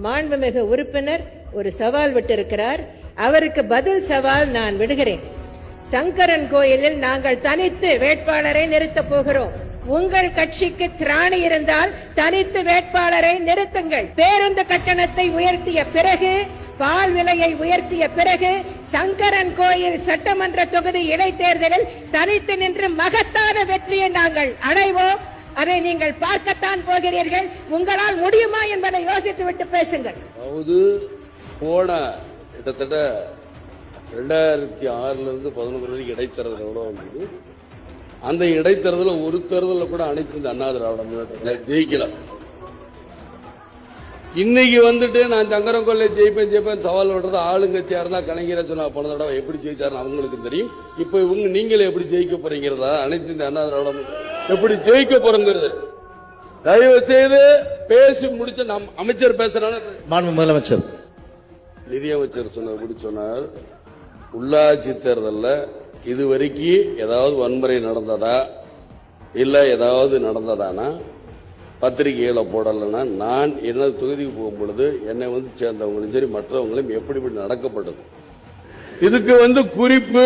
மாண்புமிகு உறுப்பினர் ஒரு சவால் விட்டிருக்கிறார். அவருக்கு பதில் சவால் நான் விடுகிறேன். சங்கரன் கோயிலில் நாங்கள் தனித்து வேட்பாளரை நிறுத்தப் போகிறோம். உங்கள் கட்சிக்கு திராணி இருந்தால் தனித்து வேட்பாளரை நிறுத்துங்கள். பேருந்து கட்டணத்தை உயர்த்திய பிறகு, பால் விலையை உயர்த்திய பிறகு, சங்கரன் கோயில் சட்டமன்ற தொகுதி இடைத்தேர்தலில் தனித்து நின்று மகத்தான வெற்றியை நாங்கள் அடைவோம். அதை நீங்கள் பார்க்கத்தான் போகிறீர்கள். உங்களால் முடியுமா என்பதை யோசித்து விட்டு பேசுங்கள். போன கிட்டத்தட்ட 2006 இருந்து 11 வரைக்கும் இடைத்தேர்தல் எவ்வளோ வந்தது. அந்த இடைத்தேர்தலில் ஒரு தேர்தலில் கூட அனைத்து இந்த அண்ணா திராவிட முன்னேற்ற ஜெயிக்கல. இன்னைக்கு வந்துட்டு நான் சங்கரன் கோயிலை ஜெயிப்பேன் சவால் விடுறது ஆளுங்கட்சியா இருந்தா கலைஞரை சொன்னா போன தடவை எப்படி ஜெயிச்சாருன்னு அவங்களுக்கு தெரியும். இப்ப நீங்களே எப்படி ஜெயிக்க போறீங்கிறதா அனைத்து இந்த அண்ணா திராவிட எப்படி ஜெயிக்க போறங்கிறது தயவு செய்து பேசி முடிச்ச நம் அமைச்சர் பேசுறாங்க. முதலமைச்சர் நிதியமைச்சர் சொன்னார், உள்ளாட்சி தேர்தலில் இதுவரைக்கும் ஏதாவது வன்முறை நடந்ததா இல்ல ஏதாவது நடந்ததானா பத்திரிகைகளை போடலைன்னா நான் எனது தொகுதிக்கு போகும் பொழுது என்னை சேர்ந்தவங்களும் சரி மற்றவங்களும் எப்படி நடக்கப்பட்டது. இதுக்கு குறிப்பு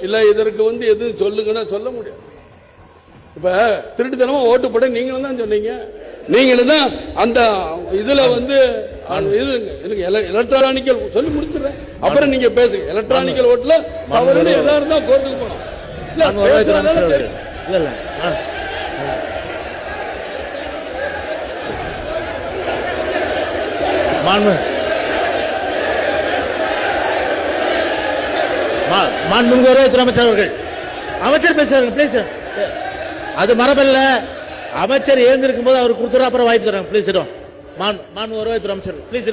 இல்ல இதற்கு எதுவும் சொல்லுங்கன்னா சொல்ல முடியாது. இப்ப திருட்டுத்தனமா ஓட்டு போட நீங்களும் தான் சொன்னீங்க. நீங்களும் தான் அந்த இதுல எலக்ட்ரானிக்கல் சொல்லி முடிச்சிடுறேன், அப்புறம் நீங்க பேசுங்க. எலக்ட்ரானிக்கல் ஓட்டுல தவறு எல்லாரும் தான் கோர்ட்டுக்கு போனோம். அமைச்சர் அவர்கள் அமைச்சர் பேசுறாங்க. பிளீஸ், அது மரபல்ல. அமைச்சர் ஏந்திருக்கும் போது அவர் கொடுத்துரு, அப்புறம் வாய்ப்பு தராங்க. பிளீஸ் வருவாய்த்துறை அமைச்சர் பிளீஸ்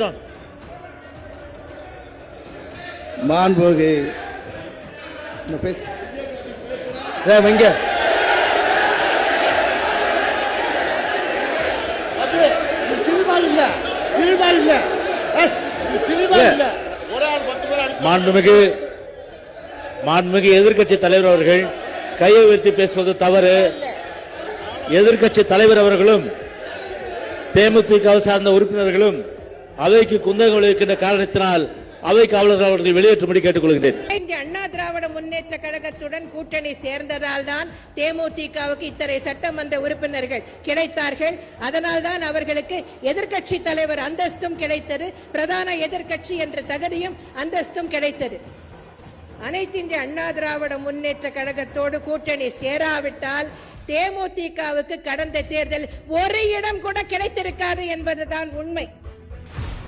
மாண்புமிகு இங்க மாண்புமிகு எதிர்க்கட்சி தலைவர் அவர்கள் கையை உயர்த்தி பேசுவது தவறு. எதிர்க்கட்சி தலைவர் அவர்களும் தேமுதிக சார்ந்த உறுப்பினர்களும் அவைக்கு குந்தகம் விளைவிக்கின்ற காரணத்தினால் அவை காவலர்கள் அவர்களை வெளியேற்றும்படி கேட்டுக் கொள்கிறேன். அண்ணா திராவிட முன்னேற்ற கழகத்துடன் கூட்டணி சேர்ந்ததால் தான் தேமுதிகவுக்கு இத்தனை சட்டமன்ற உறுப்பினர்கள் கிடைத்தார்கள். அதனால் தான் அவர்களுக்கு எதிர்க்கட்சி தலைவர் அந்தஸ்தும் கிடைத்தது, பிரதான எதிர்க்கட்சி என்ற தகுதியும் அந்தஸ்தும் கிடைத்தது. அனைத்து இந்திய அண்ணா திராவிட முன்னேற்ற கழகத்தோடு கூட்டணி சேராவிட்டால் தேமுதிகவுக்கு கடந்த தேர்தல் ஒரு இடம் கூட கிடைத்திருக்காது என்பதுதான் உண்மை.